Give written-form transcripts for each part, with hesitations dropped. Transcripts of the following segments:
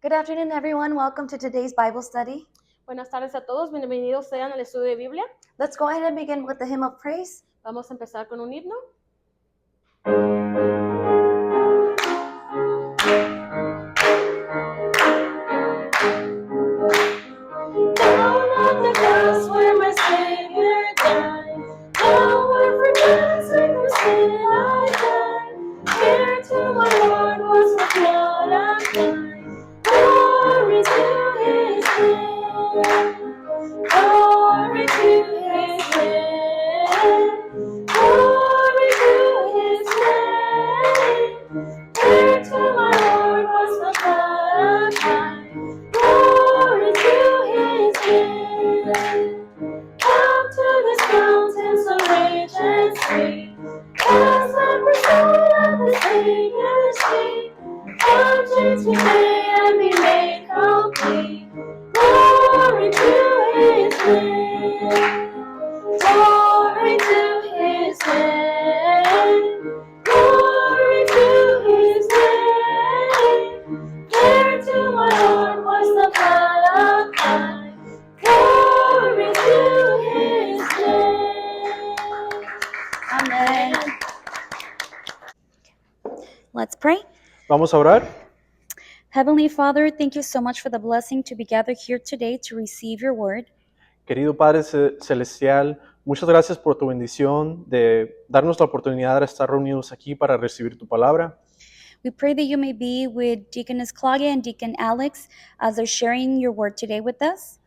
Good afternoon, everyone. Welcome to today's Bible study. Buenas tardes a todos, bienvenidos sean al estudio de Biblia. Let's go ahead and begin with the hymn of praise. Vamos a empezar con un himno. Down on the cross where my Savior died, down where for dance and for sin I died, here to my Lord was the blood applied. Glory to His name, glory to His name, glory to His name. Here to my Lord was the blood applied. Glory to His name. Come to this mountain so rich and sweet, as I pursue at the Savior's feet. Come change today and be made complete. Glory to His name. Glory to His name. Glory to His name. There to my Lord was the blood applied. Glory to His name. Amen. Let's pray. Vamos a orar. Heavenly Father, thank you so much for the blessing to be gathered here today to receive your word. Querido Padre Celestial, muchas gracias por tu bendición de darnos la oportunidad de estar reunidos aquí para recibir tu palabra. We pray that you may be with Deaconess Claudia and Deacon Alex as they're sharing your word today with us.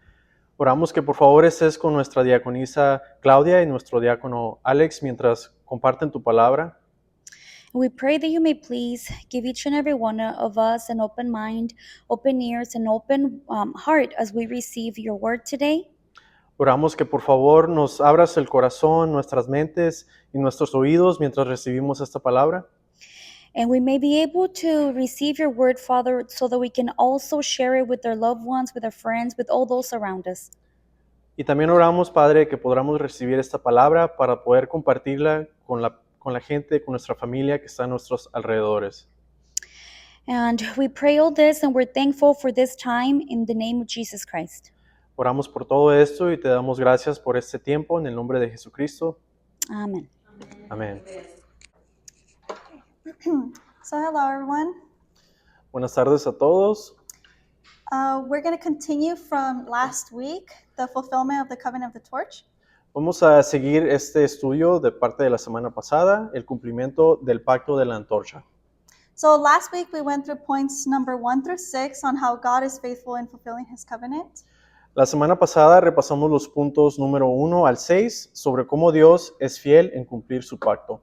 Oramos que por favor estés con nuestra diaconisa Claudia y nuestro diácono Alex mientras comparten tu palabra. And we pray that you may please give each and every one of us an open mind, open ears, and open heart as we receive your word today. Oramos que por favor nos abras el corazón, nuestras mentes y nuestros oídos mientras recibimos esta palabra. And we may be able to receive your word, Father, so that we can also share it with our loved ones, with our friends, with all those around us. Y también oramos, Padre, que podamos recibir esta palabra para poder compartirla con la gente, con nuestra familia que está a nuestros alrededores. And we pray all this and we're thankful for this time in the name of Jesus Christ. Oramos por todo esto y te damos gracias por este tiempo en el nombre de Jesucristo. Amen. Amén. So hello everyone. Buenas tardes a todos. We're going to continue from last week, the fulfillment of the covenant of the torch. Vamos a seguir este estudio de parte de la semana pasada, el cumplimiento del pacto de la antorcha. So last week we went through points number 1 through 6 on how God is faithful in fulfilling His covenant. La semana pasada repasamos los puntos número 1 al 6 sobre cómo Dios es fiel en cumplir su pacto.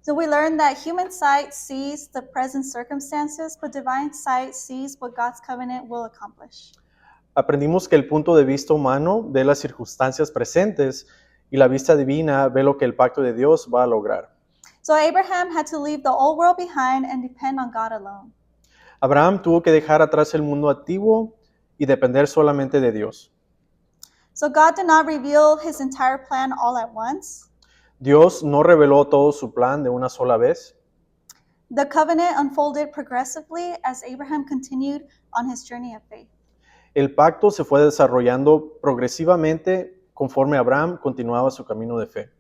So we learned that human sight sees the present circumstances, but divine sight sees what God's covenant will accomplish. Aprendimos que el punto de vista humano ve las circunstancias presentes y la vista divina ve lo que el pacto de Dios va a lograr. So Abraham had to leave the old world behind and depend on God alone. Abraham tuvo que dejar atrás el mundo antiguo y depender solamente de Dios. So God did not reveal His entire plan all at once. Dios no reveló todo su plan de una sola vez. The covenant unfolded progressively as Abraham continued on his journey of faith. El pacto se fue desarrollando progresivamente conforme Abraham continuaba su camino de fe.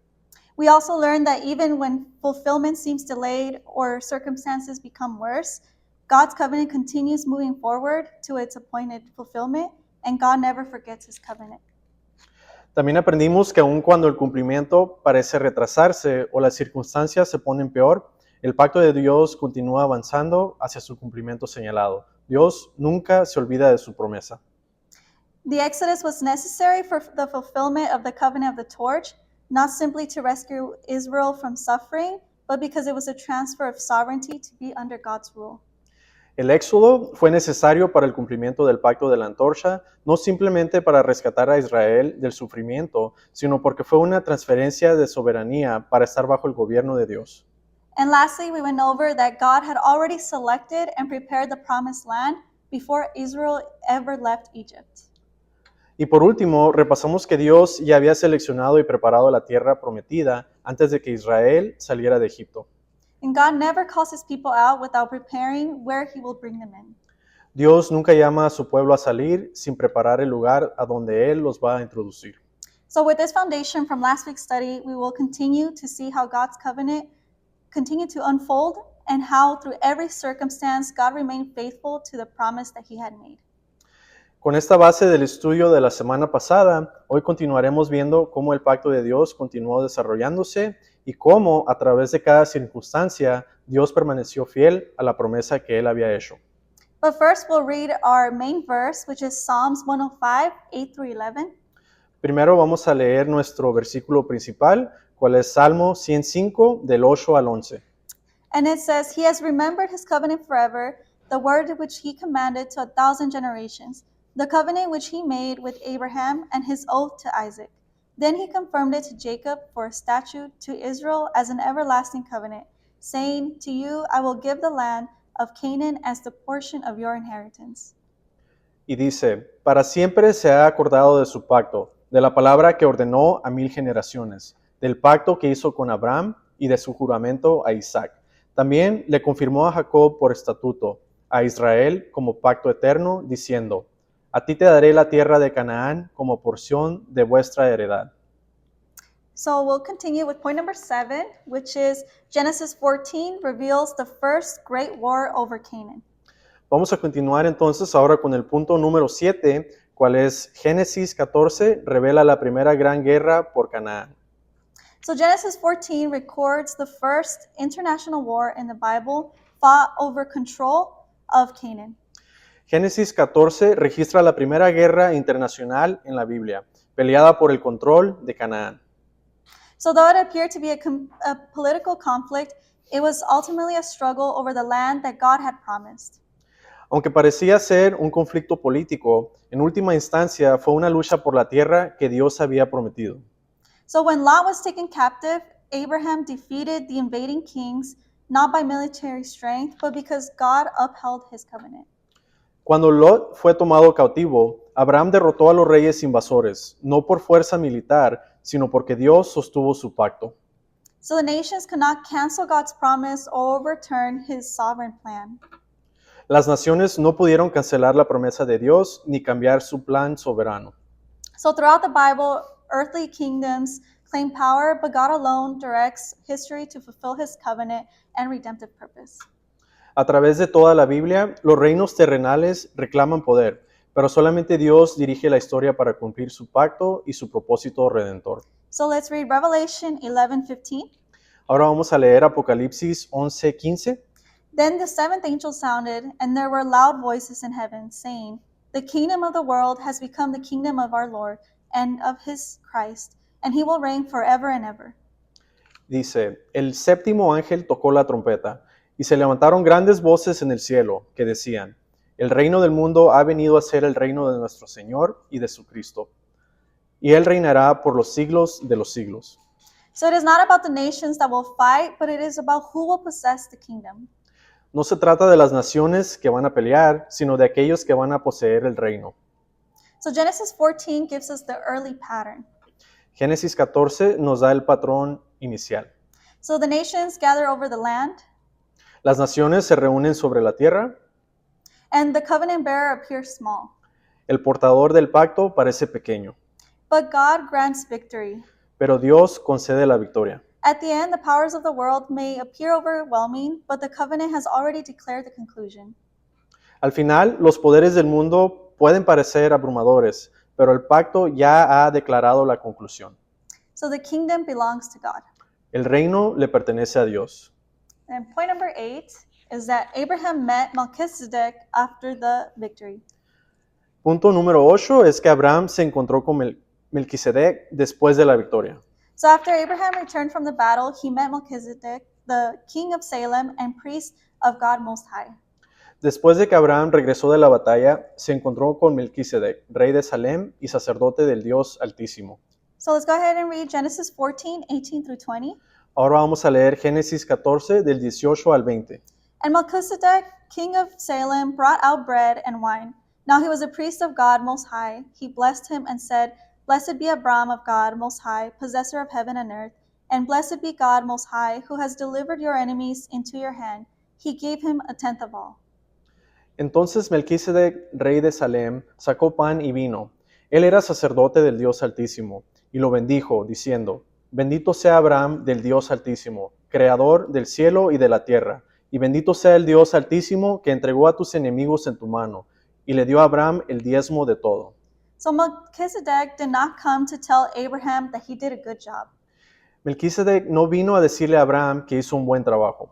We also learned that even when fulfillment seems delayed or circumstances become worse, God's covenant continues moving forward to its appointed fulfillment, and God never forgets His covenant. También aprendimos que aun cuando el cumplimiento parece retrasarse o las circunstancias se ponen peor, el pacto de Dios continúa avanzando hacia su cumplimiento señalado. Dios nunca se olvida de su promesa. The Exodus was necessary for the fulfillment of the covenant of the torch, not simply to rescue Israel from suffering, but because it was a transfer of sovereignty to be under God's rule. El éxodo fue necesario para el cumplimiento del pacto de la antorcha, no simplemente para rescatar a Israel del sufrimiento, sino porque fue una transferencia de soberanía para estar bajo el gobierno de Dios. And lastly, we went over that God had already selected and prepared the promised land before Israel ever left Egypt. Y por último, repasamos que Dios ya había seleccionado y preparado la tierra prometida antes de que Israel saliera de Egipto. And God never calls His people out without preparing where He will bring them in. Dios nunca llama a su pueblo a salir sin preparar el lugar a donde Él los va a introducir. So with this foundation from last week's study, we will continue to see how God's covenant continued to unfold and how through every circumstance God remained faithful to the promise that he had made. Con esta base del estudio de la semana pasada, hoy continuaremos viendo cómo el pacto de Dios continuó desarrollándose y cómo a través de cada circunstancia Dios permaneció fiel a la promesa que Él había hecho. But first we'll read our main verse, which is Psalms 105, 8 through 11. Primero vamos a leer nuestro versículo principal, cual es Salmo 105 del 8 al 11. And it says, He has remembered his covenant forever, the word which he commanded to 1,000 generations, the covenant which he made with Abraham and his oath to Isaac. Then he confirmed it to Jacob for a statute, to Israel as an everlasting covenant, saying, To you I will give the land of Canaan as the portion of your inheritance. Y dice, para siempre se ha acordado de su pacto, de la palabra que ordenó a 1000 generaciones, del pacto que hizo con Abraham y de su juramento a Isaac. También le confirmó a Jacob por estatuto, a Israel como pacto eterno, diciendo, a ti te daré la tierra de Canaán como porción de vuestra heredad. So we'll continue with point number 7, which is Genesis 14 reveals the first great war over Canaan. Vamos a continuar entonces ahora con el punto número 7, cual es Génesis 14, revela la primera gran guerra por Canaán. So Genesis 14 records the first international war in the Bible fought over control of Canaan. Génesis 14 registra la primera guerra internacional en la Biblia, peleada por el control de Canaán. So though it appeared to be a political conflict, it was ultimately a struggle over the land that God had promised. Aunque parecía ser un conflicto político, en última instancia fue una lucha por la tierra que Dios había prometido. So when Lot was taken captive, Abraham defeated the invading kings, not by military strength, but because God upheld his covenant. Cuando Lot fue tomado cautivo, Abraham derrotó a los reyes invasores, no por fuerza militar, sino porque Dios sostuvo su pacto. So the nations could not cancel God's promise or overturn his sovereign plan. Las naciones no pudieron cancelar la promesa de Dios ni cambiar su plan soberano. So throughout the Bible, earthly kingdoms claim power, but God alone directs history to fulfill his covenant and redemptive purpose. A través de toda la Biblia, los reinos terrenales reclaman poder, pero solamente Dios dirige la historia para cumplir su pacto y su propósito redentor. So let's read Revelation 11:15. Ahora vamos a leer Apocalipsis 11:15. Then the seventh angel sounded, and there were loud voices in heaven, saying, The kingdom of the world has become the kingdom of our Lord and of his Christ, and he will reign forever and ever. Dice, el séptimo ángel tocó la trompeta, y se levantaron grandes voces en el cielo, que decían, el reino del mundo ha venido a ser el reino de nuestro Señor y de su Cristo, y Él reinará por los siglos de los siglos. So it is not about the nations that will fight, but it is about who will possess the kingdom. No se trata de las naciones que van a pelear, sino de aquellos que van a poseer el reino. So Genesis 14 gives us the early pattern. Génesis 14 nos da el patrón inicial. So the nations gather over the land, Las naciones se reúnen sobre la tierra, and the covenant bearer appears small. el portador del pacto parece pequeño, But God grants victory. pero Dios concede la victoria. At the end, the powers of the world may appear overwhelming, but the covenant has already declared the conclusion. Al final, los poderes del mundo pueden parecer abrumadores, pero el pacto ya ha declarado la conclusión. So the kingdom belongs to God. El reino le pertenece a Dios. And point number 8 is that Abraham met Melchizedek after the victory. Punto número 8 es que Abraham se encontró con Melquisedec después de la victoria. So after Abraham returned from the battle, he met Melchizedek, the king of Salem and priest of God Most High. Después de que Abraham regresó de la batalla, se encontró con Melquisedec, rey de Salem y sacerdote del Dios Altísimo. So let's go ahead and read Genesis 14, 18 through 20. Ahora vamos a leer Génesis 14 del 18 al 20. And Melchizedek, king of Salem, brought out bread and wine. Now he was a priest of God Most High. He blessed him and said, Blessed be Abram of God Most High, possessor of heaven and earth. And blessed be God Most High, who has delivered your enemies into your hand. He gave him a tenth of all. Entonces Melquisedec, rey de Salem, sacó pan y vino. Él era sacerdote del Dios Altísimo, y lo bendijo, diciendo, Bendito sea Abraham del Dios Altísimo, creador del cielo y de la tierra, y bendito sea el Dios Altísimo que entregó a tus enemigos en tu mano, y le dio a Abraham el diezmo de todo. So Melchizedek did not come to tell Abraham that he did a good job. Melquisedec no vino a decirle a Abraham que hizo un buen trabajo.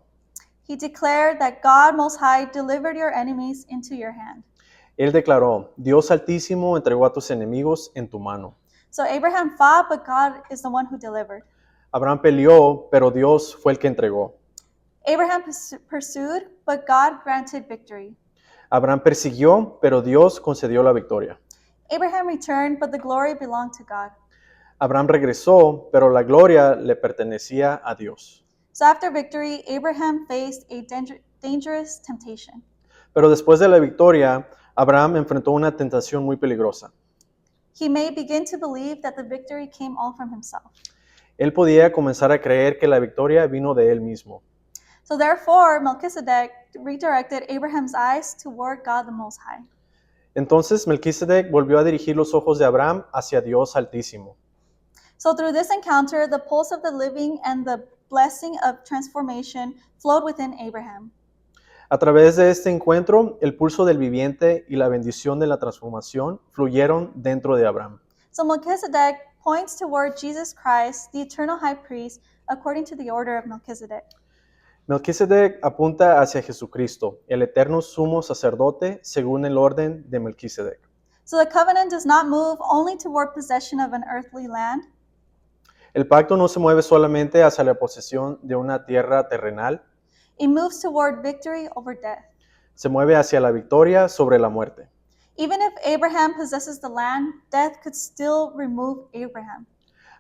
He declared that God Most High delivered your enemies into your hand. Él declaró, Dios Altísimo entregó a tus enemigos en tu mano. So Abraham fought, but God is the one who delivered. Abraham peleó, pero Dios fue el que entregó. Abraham pursued, but God granted victory. Abraham persiguió, pero Dios concedió la victoria. Abraham returned, but the glory belonged to God. Abraham regresó, pero la gloria le pertenecía a Dios. So after victory, Abraham faced a dangerous temptation. Pero después de la victoria, Abraham enfrentó una tentación muy peligrosa. He may begin to believe that the victory came all from himself. Él podía comenzar a creer que la victoria vino de él mismo. So therefore, Melchizedek redirected Abraham's eyes toward God the Most High. Entonces Melquisedec volvió a dirigir los ojos de Abraham hacia Dios Altísimo. So through this encounter, the pulse of the living and the blessing of transformation flowed within Abraham. A través de este encuentro, el pulso del viviente y la bendición de la transformación fluyeron dentro de Abraham. So Melchizedek points toward Jesus Christ, the eternal high priest, according to the order of Melchizedek. Melquisedec apunta hacia Jesucristo, el eterno sumo sacerdote, según el orden de Melquisedec. So the covenant does not move only toward possession of an earthly land. El pacto no se mueve solamente hacia la posesión de una tierra terrenal, It moves toward victory over death. se mueve hacia la victoria sobre la muerte. Even if Abraham possesses the land, death could still remove Abraham.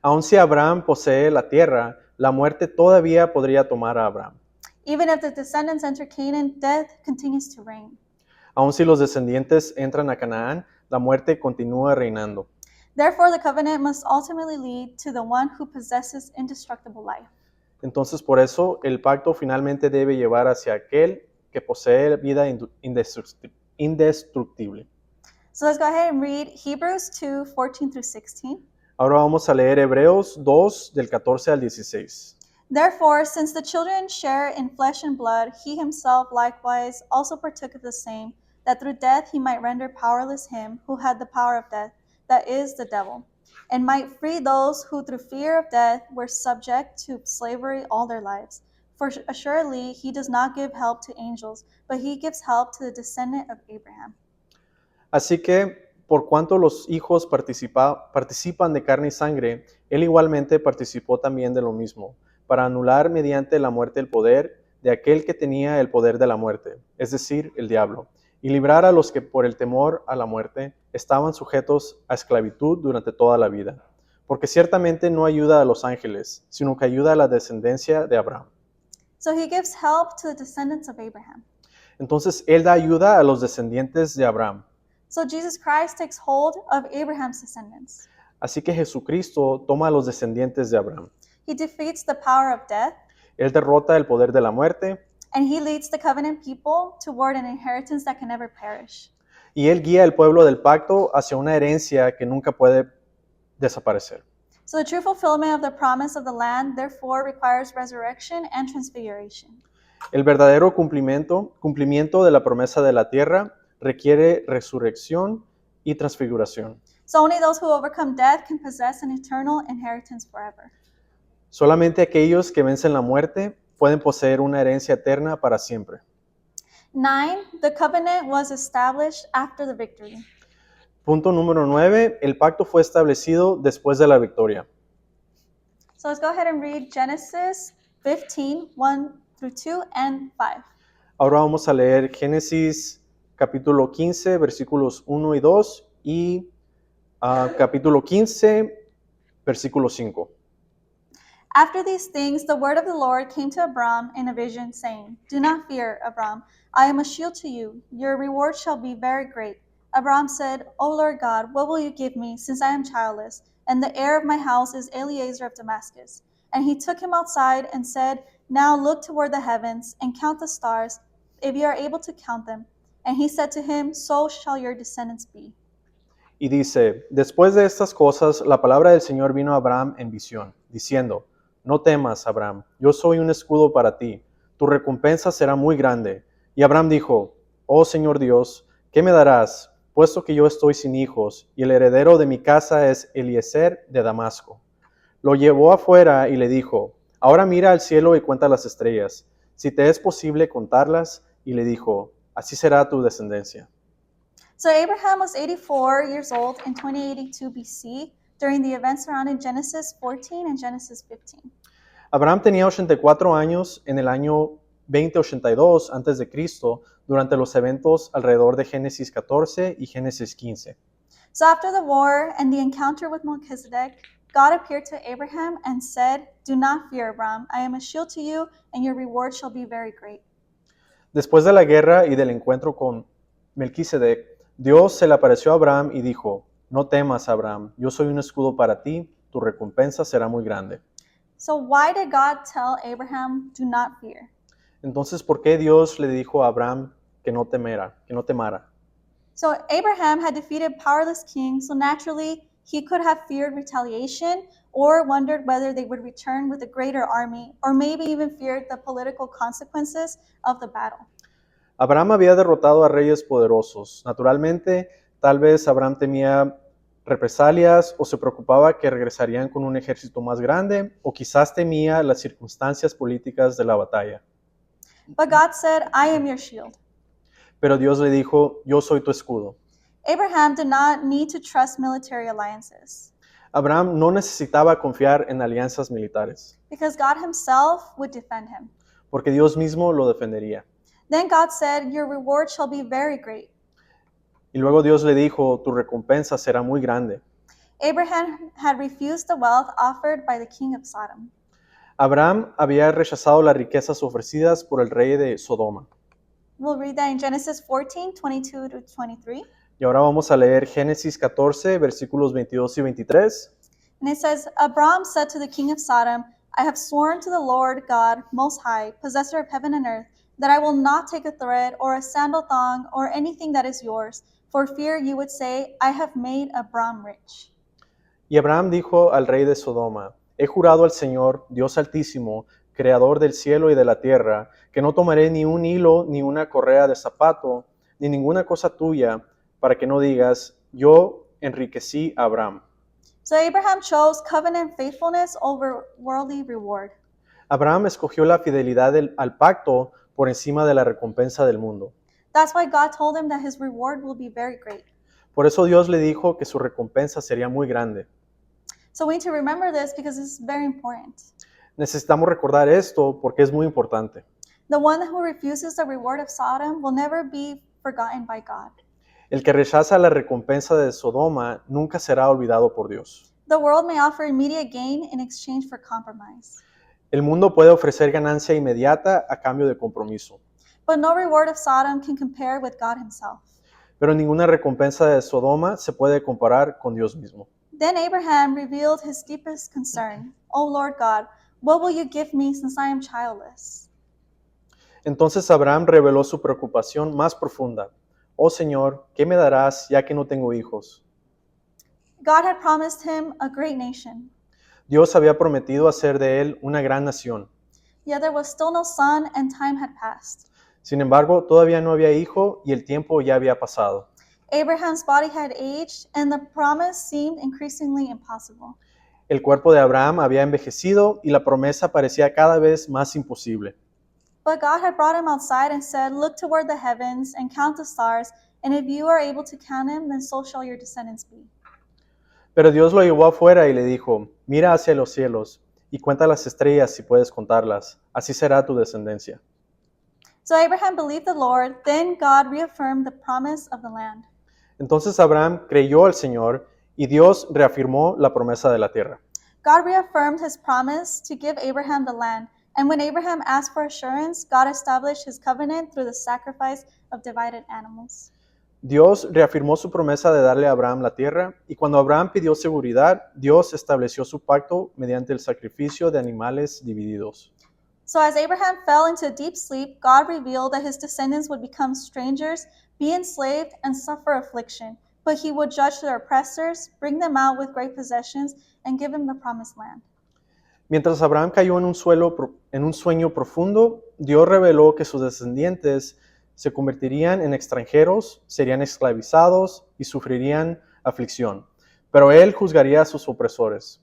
Aun si Abraham posee la tierra, la muerte todavía podría tomar a Abraham. Even if the descendants enter Canaan, death continues to reign. Aun si los descendientes entran a Canaán, la muerte continúa reinando. Therefore, the covenant must ultimately lead to the one who possesses indestructible life. Entonces, por eso, el pacto finalmente debe llevar hacia aquel que posee vida indestructible. So let's go ahead and read Hebrews 2:14 through 16. Ahora vamos a leer Hebreos 2, del 14 al 16. Therefore, since the children share in flesh and blood, he himself likewise also partook of the same, that through death he might render powerless him who had the power of death, that is, the devil, and might free those who through fear of death were subject to slavery all their lives. For assuredly he does not give help to angels, but he gives help to the descendant of Abraham. Así que, por cuanto los hijos participan de carne y sangre, él igualmente participó también de lo mismo, para anular mediante la muerte el poder de aquel que tenía el poder de la muerte, es decir, el diablo, y librar a los que por el temor a la muerte estaban sujetos a esclavitud durante toda la vida. Porque ciertamente no ayuda a los ángeles, sino que ayuda a la descendencia de Abraham. So he gives help to the descendants of Abraham. Entonces, él da ayuda a los descendientes de Abraham. So Jesus Christ takes hold of Abraham's descendants. Así que Jesucristo toma a los descendientes de Abraham. He defeats the power of death, Él derrota el poder de la muerte and he leads the covenant people toward an inheritance that can never perish. y él guía al pueblo del pacto hacia una herencia que nunca puede desaparecer. So the true fulfillment of the promise of the land therefore requires resurrection and transfiguration. El verdadero cumplimiento de la promesa de la tierra requiere resurrección y transfiguración. So only those who overcome death can possess an eternal inheritance forever. Solamente aquellos que vencen la muerte pueden poseer una herencia eterna para siempre. 9. The covenant was established after the victory. Punto número 9. El pacto fue establecido después de la victoria. So let's go ahead and read Genesis 15, 1 through 2 and 5. Ahora vamos a leer Génesis capítulo 15, versículos 1 y 2 y capítulo 15, versículo 5. After these things, the word of the Lord came to Abram in a vision, saying, Do not fear, Abram. I am a shield to you. Your reward shall be very great. Abram said, O Lord God, what will you give me, since I am childless, and the heir of my house is Eliezer of Damascus? And he took him outside and said, Now look toward the heavens and count the stars, if you are able to count them. And he said to him, So shall your descendants be. Y dice, después de estas cosas, la palabra del Señor vino a Abraham en visión, diciendo, no temas, Abraham, yo soy un escudo para ti, tu recompensa será muy grande. Y Abraham dijo, oh Señor Dios, ¿qué me darás, puesto que yo estoy sin hijos, y el heredero de mi casa es Eliezer de Damasco? Lo llevó afuera y le dijo, ahora mira al cielo y cuenta las estrellas, si te es posible contarlas. Y le dijo, así será tu descendencia. So Abraham was 84 years old in 2082 BC during the events surrounding Genesis 14 and Genesis 15. Abraham tenía 84 años en el año 2082 antes de Cristo durante los eventos alrededor de Génesis 14 y Génesis 15. So after the war and the encounter with Melchizedek, God appeared to Abraham and said, Do not fear, Abraham. I am a shield to you, and your reward shall be very great. Después de la guerra y del encuentro con Melquisedec, Dios se le apareció a Abraham y dijo, no temas, Abraham, yo soy un escudo para ti, tu recompensa será muy grande. So why did God tell Abraham, Do not fear? Entonces, ¿por qué Dios le dijo a Abraham que no temara? So Abraham had defeated powerless kings, so naturally he could have feared retaliation or wondered whether they would return with a greater army, or maybe even feared the political consequences of the battle. Abraham había derrotado a reyes poderosos. Naturalmente, tal vez Abraham temía represalias o se preocupaba que regresarían con un ejército más grande, o quizás temía las circunstancias políticas de la batalla. But God said, I am your shield. Pero Dios le dijo, yo soy tu escudo. Abraham did not need to trust military alliances Abraham no necesitaba confiar en alianzas militares, because God himself would defend him. porque Dios mismo lo defendería. Then God said, Your reward shall be very great. Y luego Dios le dijo, tu recompensa será muy grande. Abraham had refused the wealth offered by the king of Sodom. Abraham había rechazado las riquezas ofrecidas por el rey de Sodoma. We'll read that in Genesis 14, 22 to 23. Y ahora vamos a leer Génesis 14, versículos 22 y 23. And it says, Abram said to the king of Sodom, I have sworn to the Lord God Most High, possessor of heaven and earth, that I will not take a thread or a sandal thong or anything that is yours, for fear you would say, I have made Abram rich. Y Abraham dijo al rey de Sodoma, he jurado al Señor, Dios Altísimo, creador del cielo y de la tierra, que no tomaré ni un hilo, ni una correa de zapato, ni ninguna cosa tuya, para que no digas, yo enriquecí a Abraham. So Abraham chose covenant faithfulness over worldly reward. Abraham escogió la fidelidad al pacto por encima de la recompensa del mundo. That's why God told him that his reward will be very great. Por eso Dios le dijo que su recompensa sería muy grande. So we need to remember this because it's very important. Necesitamos recordar esto porque es muy importante. The one who refuses the reward of Sodom will never be forgotten by God. El que rechaza la recompensa de Sodoma nunca será olvidado por Dios. The world may offer immediate gain in exchange for compromise, El mundo puede ofrecer ganancia inmediata a cambio de compromiso, but no reward of Sodom can compare with God himself. pero ninguna recompensa de Sodoma se puede comparar con Dios mismo. Then Abraham revealed his deepest concern. O Lord God, what will you give me since I am childless? Entonces Abraham reveló su preocupación más profunda. Oh Señor, ¿qué me darás ya que no tengo hijos? God had promised him a great nation, Dios había prometido hacer de él una gran nación. yet there was still no son and time had passed. Sin embargo, todavía no había hijo y el tiempo ya había pasado. Abraham's body had aged and the promise seemed increasingly impossible. El cuerpo de Abraham había envejecido y la promesa parecía cada vez más imposible. But God had brought him outside and said, Look toward the heavens and count the stars, and if you are able to count them, then so shall your descendants be. Pero Dios lo llevó afuera y le dijo, mira hacia los cielos y cuenta las estrellas si puedes contarlas, así será tu descendencia. So Abraham believed the Lord, then God reaffirmed the promise of the land. Entonces Abraham creyó al Señor y Dios reafirmó la promesa de la tierra. God reaffirmed his promise to give Abraham the land, and when Abraham asked for assurance, God established his covenant through the sacrifice of divided animals. Dios reafirmó su promesa de darle a Abraham la tierra y cuando Abraham pidió seguridad, Dios estableció su pacto mediante el sacrificio de animales divididos. So as Abraham fell into a deep sleep, God revealed that his descendants would become strangers, be enslaved, and suffer affliction. But he would judge their oppressors, bring them out with great possessions, and give them the promised land. Mientras Abraham cayó en un sueño profundo, Dios reveló que sus descendientes se convertirían en extranjeros, serían esclavizados y sufrirían aflicción. Pero él juzgaría a sus opresores,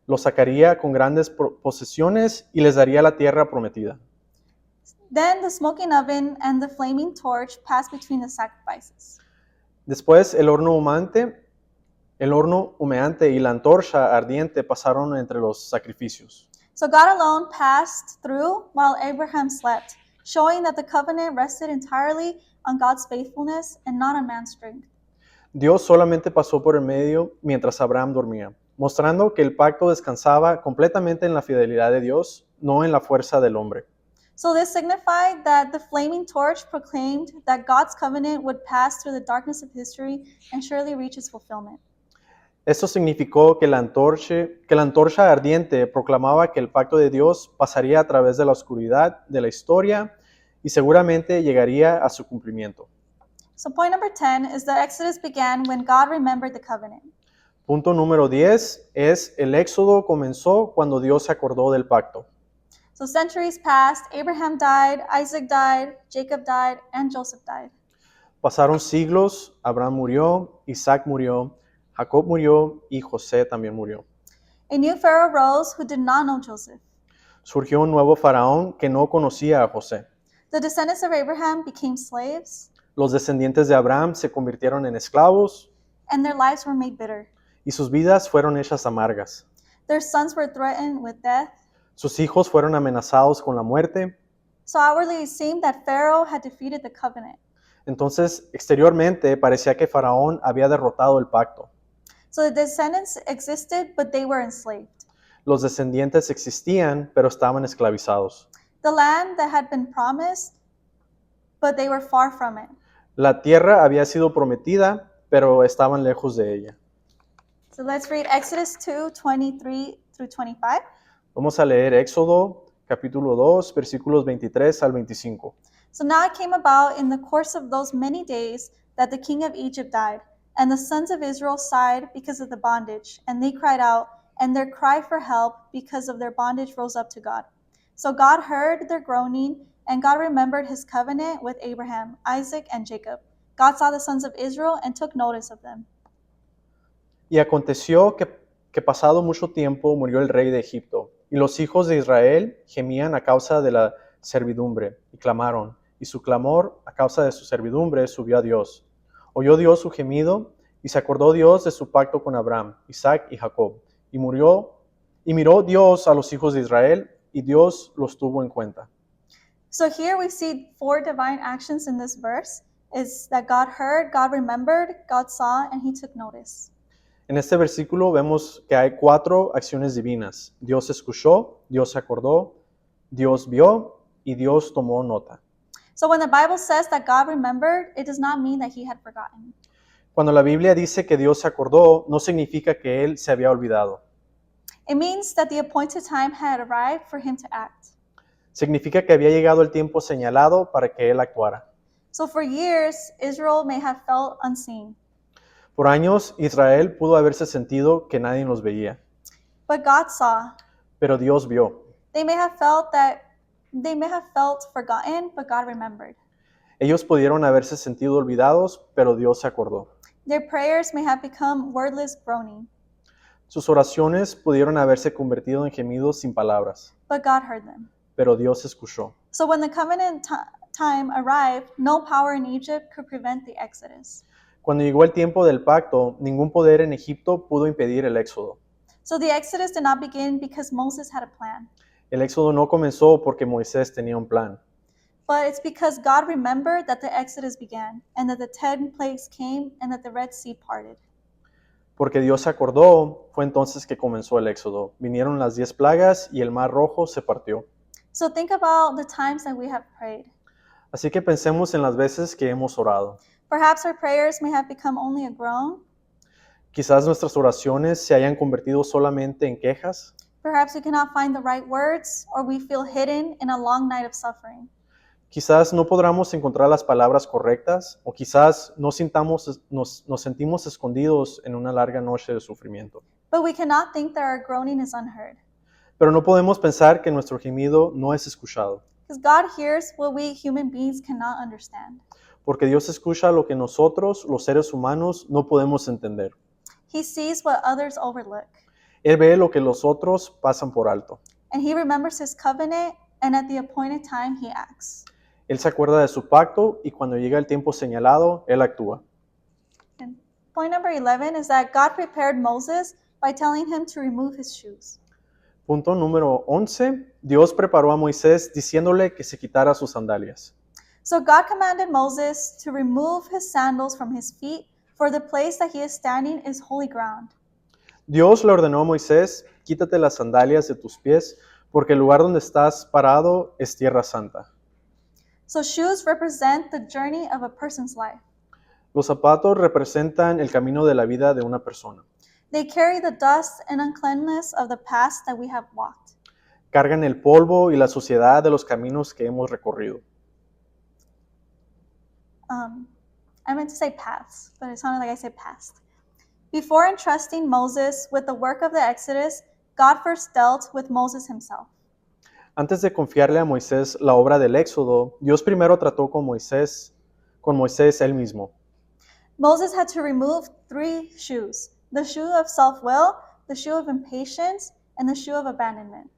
los sacaría con grandes posesiones y les daría la tierra prometida. Then the smoking oven and the flaming torch passed between the sacrifices. Después el horno humeante y la antorcha ardiente pasaron entre los sacrificios. So God alone passed through while Abraham slept, showing that the covenant rested entirely on God's faithfulness and not on man's strength. Dios solamente pasó por el medio mientras Abraham dormía, mostrando que el pacto descansaba completamente en la fidelidad de Dios, no en la fuerza del hombre. So this signified that the flaming torch proclaimed that God's covenant would pass through the darkness of history and surely reach its fulfillment. Esto significó que la antorcha ardiente proclamaba que el pacto de Dios pasaría a través de la oscuridad de la historia y seguramente llegaría a su cumplimiento. So point number 10 is that Exodus began when God remembered the covenant. Punto número 10 es el éxodo comenzó cuando Dios se acordó del pacto. So centuries passed, Abraham died, Isaac died, Jacob died, and Joseph died. Pasaron siglos, Abraham murió, Isaac murió, Jacob murió y José también murió. A new Pharaoh rose who did not know Joseph. Surgió un nuevo faraón que no conocía a José. The descendants of Abraham became slaves, Los descendientes de Abraham se convirtieron en esclavos and their lives were made bitter. y sus vidas fueron hechas amargas. Their sons were threatened with death. Sus hijos fueron amenazados con la muerte. So outwardly it seemed that Pharaoh had defeated the covenant. Entonces, exteriormente parecía que Faraón había derrotado el pacto. So the descendants existed, but they were enslaved. Los descendientes existían, pero estaban esclavizados. The land that had been promised, but they were far from it. La tierra había sido prometida, pero estaban lejos de ella. So let's read Exodus 2:23 through 25. Vamos a leer Éxodo capítulo 2, versículos 23 al 25. So now it came about in the course of those many days that the king of Egypt died, and the sons of Israel sighed because of the bondage, and they cried out, and their cry for help because of their bondage rose up to God. So God heard their groaning, and God remembered his covenant with Abraham, Isaac, and Jacob. God saw the sons of Israel and took notice of them. Y aconteció que pasado mucho tiempo murió el rey de Egipto, y los hijos de Israel gemían a causa de la servidumbre, y clamaron, y su clamor a causa de su servidumbre subió a Dios. Oyó Dios su gemido, y se acordó Dios de su pacto con Abraham, Isaac y Jacob, y miró Dios a los hijos de Israel, y Dios los tuvo en cuenta. So here we see 4 divine actions in this verse. Is that God heard, God remembered, God saw, and he took notice. En este versículo vemos que hay 4 acciones divinas. Dios escuchó, Dios se acordó, Dios vio y Dios tomó nota. So when the Bible says that God remembered, it does not mean that he had forgotten. Cuando la Biblia dice que Dios se acordó, no significa que Él se había olvidado. It means that the appointed time had arrived for him to act. Significa que había llegado el tiempo señalado para que Él actuara. So for years, Israel may have felt unseen, Por años, Israel pudo haberse sentido que nadie los veía, but God saw. pero Dios vio. They may have felt forgotten, but God remembered. Ellos pudieron haberse sentido olvidados, pero Dios se acordó. Their prayers may have become wordless groaning, Sus oraciones pudieron haberse convertido en gemidos sin palabras, but God heard them. pero Dios escuchó. So when the covenant time arrived, no power in Egypt could prevent the exodus. Cuando llegó el tiempo del pacto, ningún poder en Egipto pudo impedir el éxodo. So the exodus did not begin because Moses had a plan, El éxodo no comenzó porque Moisés tenía un plan, but it's because God remembered that the exodus began, and that the 10 plagues came, and that the Red Sea parted. porque Dios se acordó, fue entonces que comenzó el éxodo. Vinieron las 10 plagas y el mar rojo se partió. So think about the times that we have prayed. Así que pensemos en las veces que hemos orado. Perhaps our prayers may have become only a groan. Quizás nuestras oraciones se hayan convertido solamente en quejas. Perhaps we cannot find the right words, or we feel hidden in a long night of suffering. Quizás no podamos encontrar las palabras correctas o quizás nos sentimos escondidos en una larga noche de sufrimiento. But we cannot think that our groaning is unheard, Pero no podemos pensar que nuestro gemido no es escuchado, because God hears what we human beings cannot understand. porque Dios escucha lo que nosotros, los seres humanos, no podemos entender. He sees what others overlook, Él ve lo que los otros pasan por alto. and He remembers His covenant, and at the appointed time He acts. Él se acuerda de su pacto y cuando llega el tiempo señalado, Él actúa. And point number 11 is that God prepared Moses by telling him to remove his shoes. Punto número 11. Dios preparó a Moisés diciéndole que se quitara sus sandalias. So God commanded Moses to remove his sandals from his feet, for the place that he is standing is holy ground. Dios le ordenó a Moisés, quítate las sandalias de tus pies, porque el lugar donde estás parado es tierra santa. So shoes represent the journey of a person's life. Los zapatos representan el camino de la vida de una persona. They carry the dust and uncleanness of the past that we have walked. Cargan el polvo y la suciedad de los caminos que hemos recorrido. I meant to say paths, but it sounded like I said past. Before entrusting Moses with the work of the Exodus, God first dealt with Moses himself. Antes de confiarle a Moisés la obra del Éxodo, Dios primero trató con Moisés él mismo. Moses had to remove 3 shoes: the shoe of self-will, the shoe of impatience, and the shoe of abandonment.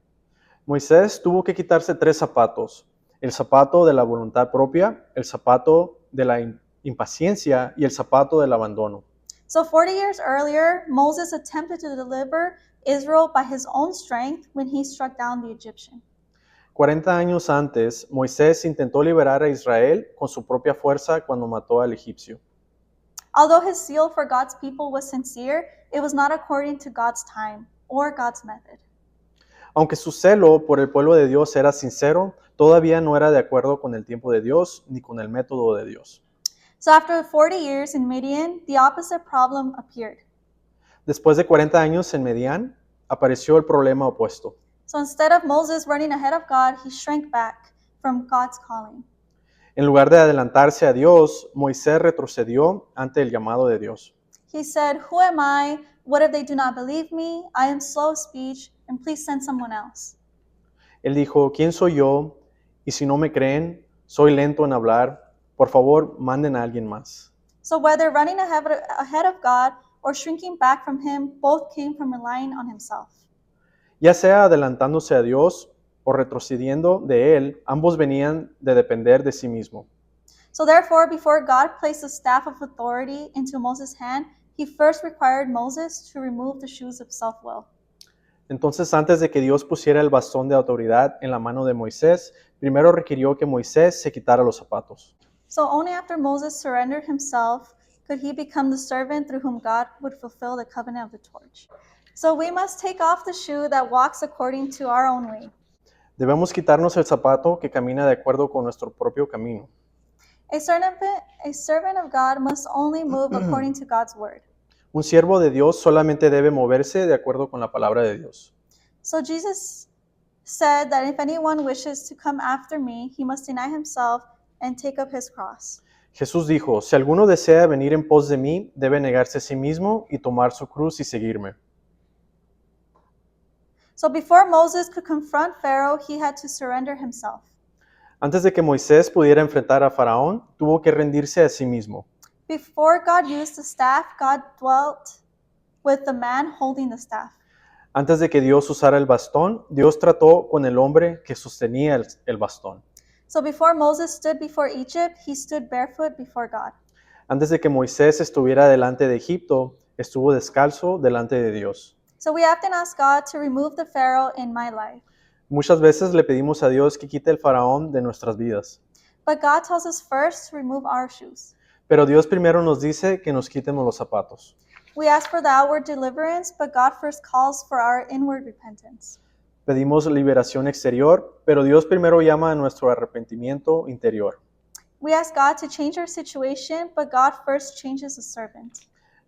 Moisés tuvo que quitarse 3 zapatos: el zapato de la voluntad propia, el zapato de la impaciencia y el zapato del abandono. So 40 years earlier, Moses attempted to deliver Israel by his own strength when he struck down the Egyptian. 40 años antes, Moisés intentó liberar a Israel con su propia fuerza cuando mató al egipcio. Although his zeal for God's people was sincere, it was not according to God's time or God's method. Aunque su celo por el pueblo de Dios era sincero, todavía no era de acuerdo con el tiempo de Dios ni con el método de Dios. So after 40 years in Midian, the opposite problem appeared. Después de 40 años en Medián, apareció el problema opuesto. So instead of Moses running ahead of God, he shrank back from God's calling. En lugar de adelantarse a Dios, Moisés retrocedió ante el llamado de Dios. He said, "Who am I? What if they do not believe me? I am slow of speech, and please send someone else." Él dijo, ¿quién soy yo? Y si no me creen, soy lento en hablar. Por favor, manden a alguien más. So whether running ahead of God or shrinking back from him, both came from relying on himself. Ya sea adelantándose a Dios o retrocediendo de Él, ambos venían de depender de sí mismo. So therefore, before God placed the staff of authority into Moses' hand, he first required Moses to remove the shoes of self-will. Entonces, antes de que Dios pusiera el bastón de autoridad en la mano de Moisés, primero requirió que Moisés se quitara los zapatos. So only after Moses surrendered himself could he become the servant through whom God would fulfill the covenant of the torch. So we must take off the shoe that walks according to our own way. Debemos quitarnos el zapato que camina de acuerdo con nuestro propio camino. A servant of God must only move according to God's word. Un siervo de Dios solamente debe moverse de acuerdo con la palabra de Dios. So Jesus said that if anyone wishes to come after me, he must deny himself and take up his cross. Jesús dijo, si alguno desea venir en pos de mí, debe negarse a sí mismo y tomar su cruz y seguirme. So before Moses could confront Pharaoh, he had to surrender himself. Antes de que Moisés pudiera enfrentar a Faraón, tuvo que rendirse a sí mismo. Before God used the staff, God dwelt with the man holding the staff. Antes de que Dios usara el bastón, Dios trató con el hombre que sostenía el bastón. So before Moses stood before Egypt, he stood barefoot before God. Antes de que Moisés estuviera delante de Egipto, estuvo descalzo delante de Dios. So we often ask God to remove the Pharaoh in my life. Muchas veces le pedimos a Dios que quite el faraón de nuestras vidas. But God tells us first to remove our shoes. Pero Dios primero nos dice que nos quitemos los zapatos. We ask for the outward deliverance, but God first calls for our inward repentance. Pedimos liberación exterior, pero Dios primero llama a nuestro arrepentimiento interior. We ask God to change our situation, but God first changes the servant.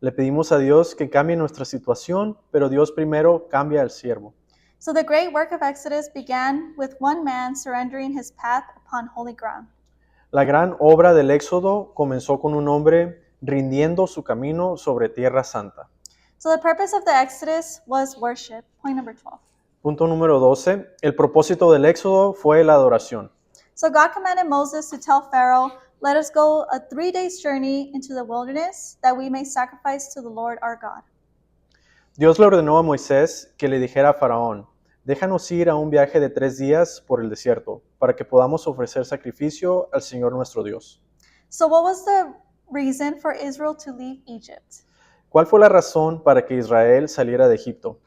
Le pedimos a Dios que cambie nuestra situación, pero Dios primero cambia al siervo. So the great work of Exodus began with one man surrendering his path upon holy ground. La gran obra del Éxodo comenzó con un hombre rindiendo su camino sobre tierra santa. So the purpose of the Exodus was worship. Point number 12. Punto número 12. El propósito del Éxodo fue la adoración. So God commanded Moses to tell Pharaoh, "Let us go a 3 days journey into the wilderness, that we may sacrifice to the Lord our God." Dios le ordenó a Moisés que le dijera a Faraón, déjanos ir a un viaje de 3 días por el desierto, para que podamos ofrecer sacrificio al Señor nuestro Dios. So what was the reason for Israel to leave Egypt? ¿Cuál fue la razón para que Israel saliera de Egipto?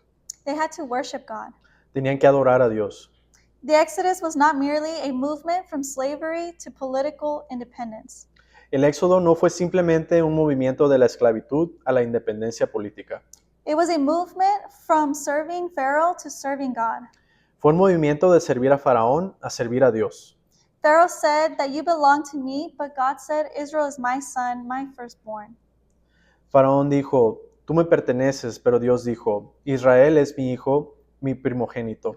They had to worship God. Tenían que adorar a Dios. The Exodus was not merely a movement from slavery to political independence. El Éxodo no fue simplemente un movimiento de la esclavitud a la independencia política. It was a movement from serving Pharaoh to serving God. Fue un movimiento de servir a Faraón a servir a Dios. Pharaoh said that you belong to me, but God said, Israel is my son, my firstborn. Faraón dijo, tú me perteneces, pero Dios dijo, Israel es mi hijo, mi primogénito.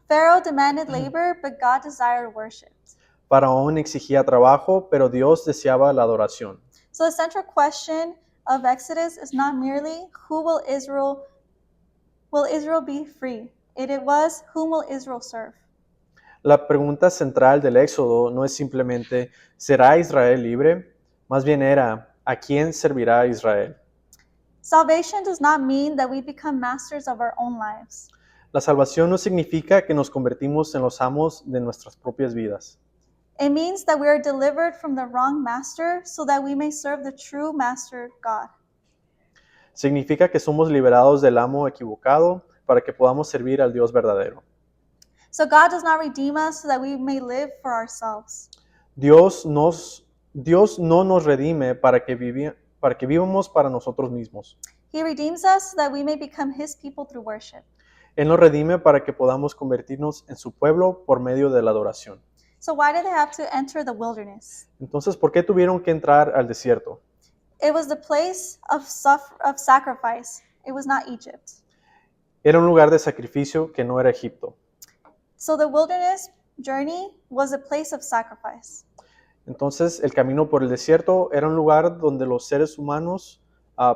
Pharaoh demanded labor, but God desired worship. Faraón exigía trabajo, pero Dios deseaba la adoración. So the central question of Exodus is not merely who will Israel be free? It was whom will Israel serve? La pregunta central del Éxodo no es simplemente, ¿será Israel libre? Más bien era, ¿a quién servirá Israel? Salvation does not mean that we become masters of our own lives. La salvación no significa que nos convertimos en los amos de nuestras propias vidas. It means that we are delivered from the wrong master so that we may serve the true master, God. Significa que somos liberados del amo equivocado para que podamos servir al Dios verdadero. So God does not redeem us so that we may live for ourselves. Dios no nos redime para que vivamos para nosotros mismos. He redeems us so that we may become his people through worship. Él nos redime para que podamos convertirnos en su pueblo por medio de la adoración. So why did they have to enter the wilderness? Entonces, ¿por qué tuvieron que entrar al desierto? It was the place of sacrifice. It was not Egypt. Era un lugar de sacrificio que no era Egipto. So the wilderness journey was a place of sacrifice. Entonces, el camino por el desierto era un lugar donde los seres humanos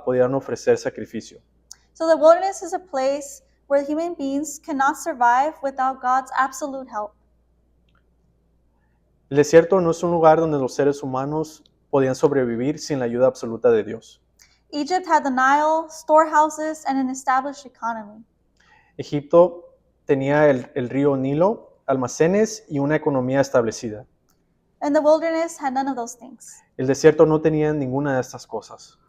podían ofrecer sacrificio. So the wilderness is a place where human beings cannot survive without God's absolute help. El desierto no es un lugar donde los seres humanos podían sobrevivir sin la ayuda absoluta de Dios. Egypt had the Nile, storehouses, and an established economy. Egipto tenía el río Nilo, almacenes y una economía establecida. And the wilderness had none of those things. El desierto no tenía ninguna de estas cosas.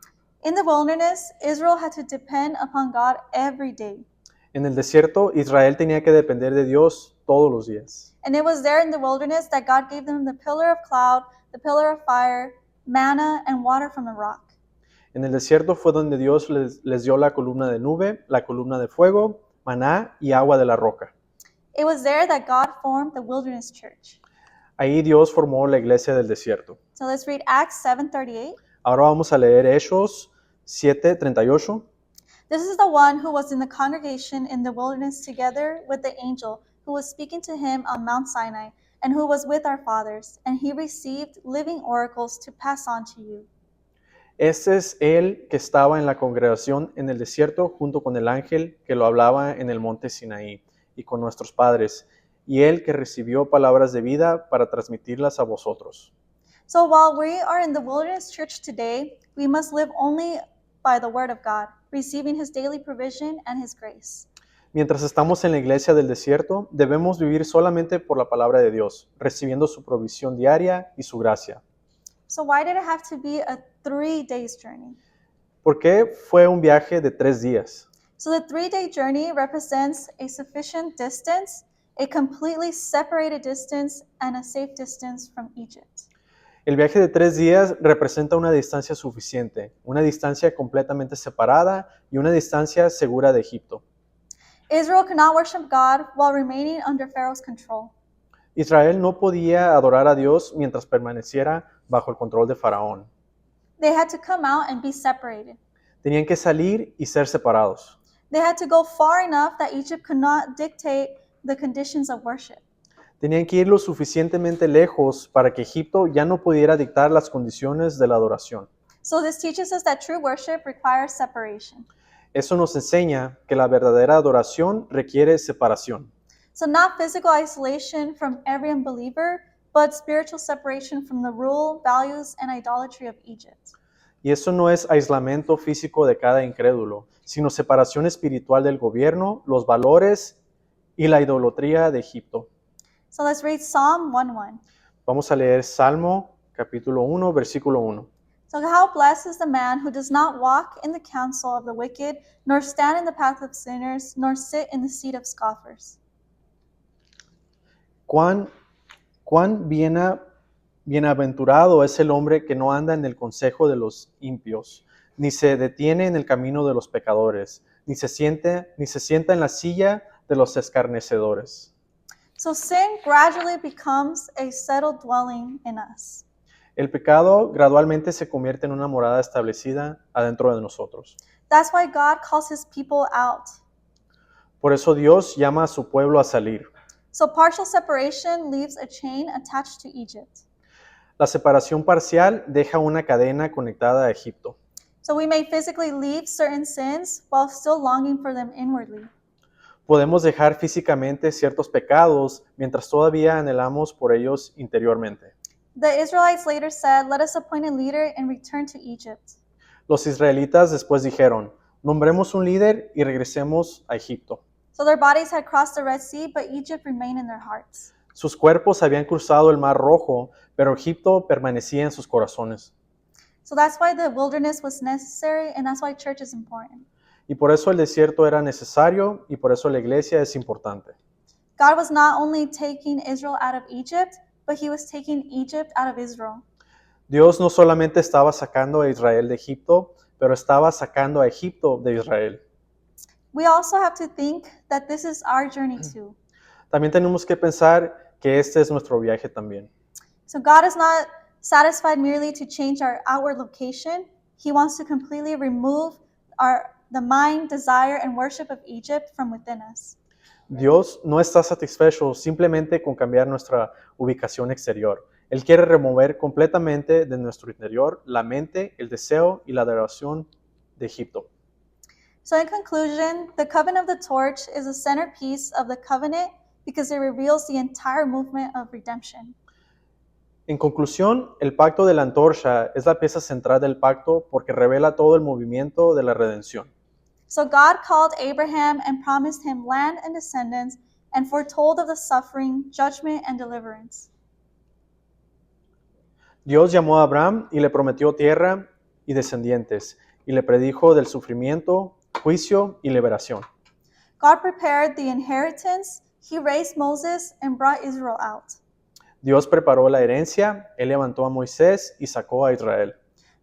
In the wilderness, Israel had to depend upon God every day. En el desierto, Israel tenía que depender de Dios todos los días. And it was there in the wilderness that God gave them the pillar of cloud, the pillar of fire, manna, and water from the rock. En el desierto fue donde Dios les dio la columna de nube, la columna de fuego, maná y agua de la roca. It was there that God formed the wilderness church. Ahí Dios formó la iglesia del desierto. So let's read Acts 7:38. Ahora vamos a leer Hechos 7:38. This is the one who was in the congregation in the wilderness together with the angel who was speaking to him on Mount Sinai, and who was with our fathers, and he received living oracles to pass on to you. Este es él que estaba en la congregación en el desierto junto con el ángel que lo hablaba en el monte Sinaí y con nuestros padres, y él que recibió palabras de vida para transmitirlas a vosotros. So while we are in the wilderness church today, we must live only by the word of God, receiving his daily provision and his grace. Mientras estamos en la iglesia del desierto, debemos vivir solamente por la palabra de Dios, recibiendo su provisión diaria y su gracia. So why did it have to be a 3 days journey? ¿Por qué fue un viaje de 3 días? So the 3-day journey represents a sufficient distance, a completely separated distance, and a safe distance from Egypt. El viaje de 3 días representa una distancia suficiente, una distancia completamente separada y una distancia segura de Egipto. Israel could not worship God while remaining under Pharaoh's control. Israel no podía adorar a Dios mientras permaneciera bajo el control de Faraón. They had to come out and be separated. Tenían que salir y ser separados. They had to go far enough that Egypt could not dictate the conditions of worship. Tenían que ir lo suficientemente lejos para que Egipto ya no pudiera dictar las condiciones de la adoración. So this teaches us that true worship requires separation. Eso nos enseña que la verdadera adoración requiere separación. So not physical isolation from every unbeliever, but spiritual separation from the rule, values, and idolatry of Egypt. Y eso no es aislamiento físico de cada incrédulo, sino separación espiritual del gobierno, los valores y la idolatría de Egipto. So let's read Psalm 1:1. Vamos a leer Salmo capítulo 1, versículo 1. So how blessed is the man who does not walk in the counsel of the wicked, nor stand in the path of sinners, nor sit in the seat of scoffers. Cuán bienaventurado es el hombre que no anda en el consejo de los impios, ni se detiene en el camino de los pecadores, ni se sienta en la silla de los escarnecedores. So sin gradually becomes a settled dwelling in us. El pecado gradualmente se convierte en una morada establecida adentro de nosotros. That's why God calls his people out. Por eso Dios llama a su pueblo a salir. So partial separation leaves a chain attached to Egypt. La separación parcial deja una cadena conectada a Egipto. So we may physically leave certain sins while still longing for them inwardly. Podemos dejar físicamente ciertos pecados mientras todavía anhelamos por ellos interiormente. The Israelites later said, "Let us appoint a leader and return to Egypt." Los israelitas después dijeron, nombremos un líder y regresemos a Egipto. So their bodies had crossed the Red Sea, but Egypt remained in their hearts. Sus cuerpos habían cruzado el Mar Rojo, pero Egipto permanecía en sus corazones. So that's why the wilderness was necessary, and that's why church is important. Y por eso el desierto era necesario y por eso la iglesia es importante. God was not only taking Israel out of Egypt, but he was taking Egypt out of Israel. Dios no solamente estaba sacando a Israel de Egipto, pero estaba sacando a Egipto de Israel. We also have to think that this is our journey too. También tenemos que pensar que este es nuestro viaje también. So God is not satisfied merely to change our outward location. He wants to completely remove the mind, desire, and worship of Egypt from within us. Dios no está satisfecho simplemente con cambiar nuestra ubicación exterior. Él quiere remover completamente de nuestro interior la mente, el deseo y la adoración de Egipto. So in conclusion, the covenant of the torch is the centerpiece of the covenant because it reveals the entire movement of redemption. En conclusión, el pacto de la antorcha es la pieza central del pacto porque revela todo el movimiento de la redención. So God called Abraham and promised him land and descendants and foretold of the suffering, judgment, and deliverance. Dios llamó a Abraham y le prometió tierra y descendientes, y le predijo del sufrimiento, juicio y liberación. God prepared the inheritance, he raised Moses and brought Israel out. Dios preparó la herencia, Él levantó a Moisés y sacó a Israel.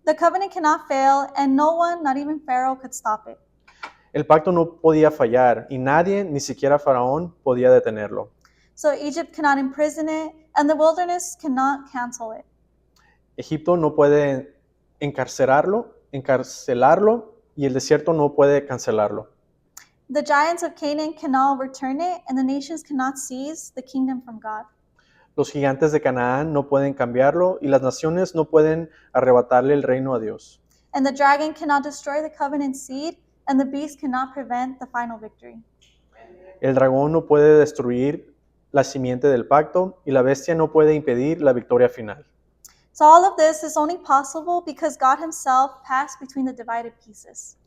The covenant cannot fail, and no one, not even Pharaoh, could stop it. El pacto no podía fallar y nadie, ni siquiera Faraón, podía detenerlo. So Egypt cannot imprison it, and the wilderness cannot cancel it. Egipto no puede encarcelarlo y el desierto no puede cancelarlo. The giants of Canaan cannot overturn it, and the nations cannot seize the kingdom from God. Los gigantes de Canaán no pueden cambiarlo y las naciones no pueden arrebatarle el reino a Dios. And the dragon cannot destroy the covenant seed, and the beast cannot prevent the final victory. El dragón no puede destruir la simiente del pacto y la bestia no puede impedir la victoria final. So all of this is only possible because God himself passed between the divided pieces.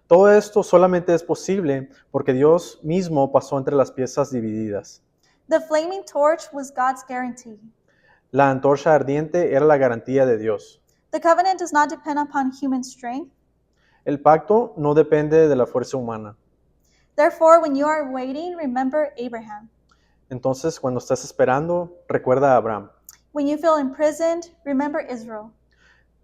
Todo esto solamente es posible porque Dios mismo pasó entre las piezas divididas. The flaming torch was God's guarantee. La antorcha ardiente era la garantía de Dios. The covenant does not depend upon human strength. El pacto no depende de la fuerza humana. Therefore, when you are waiting, remember Abraham. Entonces, cuando estás esperando, recuerda a Abraham. When you feel imprisoned, remember Israel.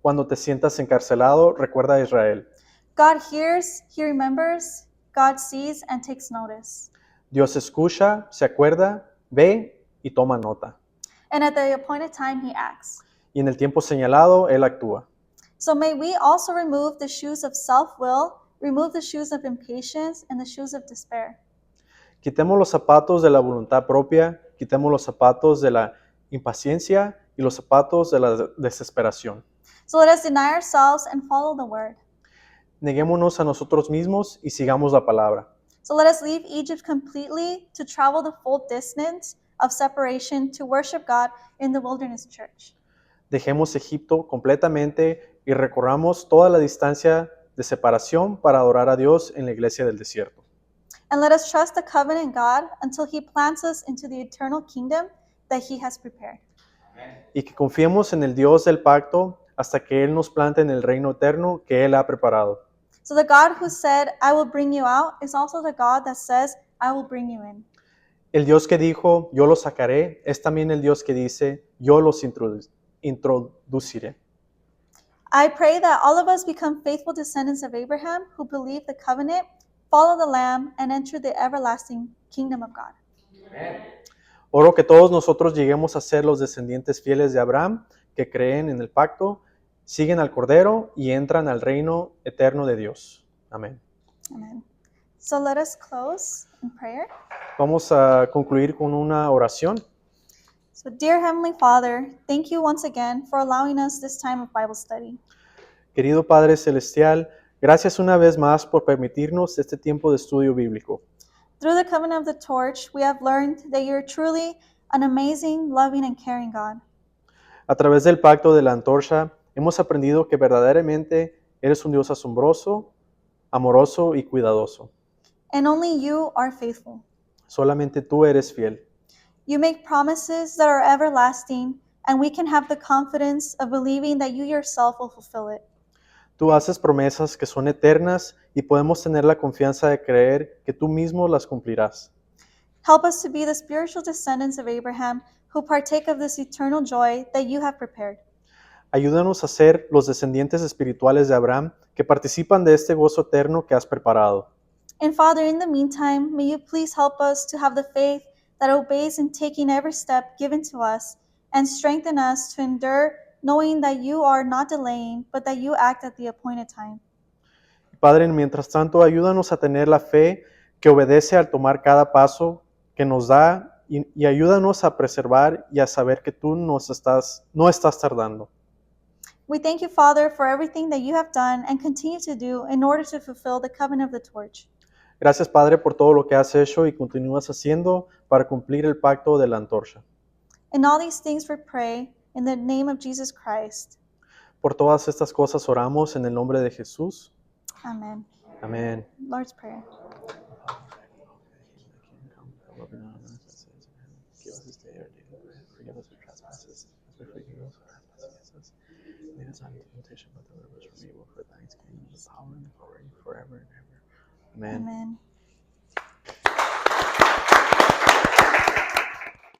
Cuando te sientas encarcelado, recuerda a Israel. God hears, he remembers, God sees and takes notice. Dios escucha, se acuerda, ve y toma nota. And at the appointed time, he acts. Y en el tiempo señalado, Él actúa. So may we also remove the shoes of self-will, remove the shoes of impatience, and the shoes of despair. Quitemos los zapatos de la voluntad propia, quitemos los zapatos de la impaciencia y los zapatos de la desesperación. So let us deny ourselves and follow the word. Neguémonos a nosotros mismos y sigamos la palabra. So let us leave Egypt completely to travel the full distance of separation to worship God in the wilderness church. Dejemos Egipto completamente y recorramos toda la distancia de separación para adorar a Dios en la iglesia del desierto. And let us trust the covenant God until he plants us into the eternal kingdom that he has prepared. Y que confiemos en el Dios del pacto hasta que Él nos plante en el reino eterno que Él ha preparado. So the God who said, I will bring you out, is also the God that says, I will bring you in. El Dios que dijo, yo los sacaré, es también el Dios que dice, yo los introduciré. I pray that all of us become faithful descendants of Abraham who believe the covenant, follow the Lamb, and enter the everlasting kingdom of God. Oro que todos nosotros lleguemos a ser los descendientes fieles de Abraham, que creen en el pacto, siguen al Cordero y entran al reino eterno de Dios. Amén. Amen. So let us close in prayer. Vamos a concluir con una oración. So, dear Heavenly Father, thank you once again for allowing us this time of Bible study. Querido Padre Celestial, gracias una vez más por permitirnos este tiempo de estudio bíblico. Through the covenant of the torch, we have learned that you're truly an amazing, loving, and caring God. A través del pacto de la antorcha, hemos aprendido que verdaderamente eres un Dios asombroso, amoroso y cuidadoso. And only you are faithful. Solamente tú eres fiel. You make promises that are everlasting, and we can have the confidence of believing that you yourself will fulfill it. Tú haces promesas que son eternas y podemos tener la confianza de creer que tú mismo las cumplirás. Help us to be the spiritual descendants of Abraham who partake of this eternal joy that you have prepared. Ayúdanos a ser los descendientes espirituales de Abraham que participan de este gozo eterno que has preparado. And Father, in the meantime, may you please help us to have the faith that obeys in taking every step given to us, and strengthen us to endure, knowing that you are not delaying, but that you act at the appointed time. Padre, mientras tanto, ayúdanos a tener la fe que obedece al tomar cada paso que nos da y ayúdanos a preservar y a saber que tú no estás tardando. We thank you, Father, for everything that you have done and continue to do in order to fulfill the covenant of the torch. Gracias, Padre, por todo lo que has hecho y continúas haciendo para cumplir el pacto de la antorcha. In all these things we pray in the name of Jesus Christ. Por todas estas cosas oramos en el nombre de Jesús. Amen. Amén. Lord's Prayer. Give us this day our daily bread. Forgive us our trespasses, as we forgive those who trespass against us. Lead us not into temptation, but deliver us from evil. For thine is the kingdom, the power, and the glory, forever and ever. Amen. Amen.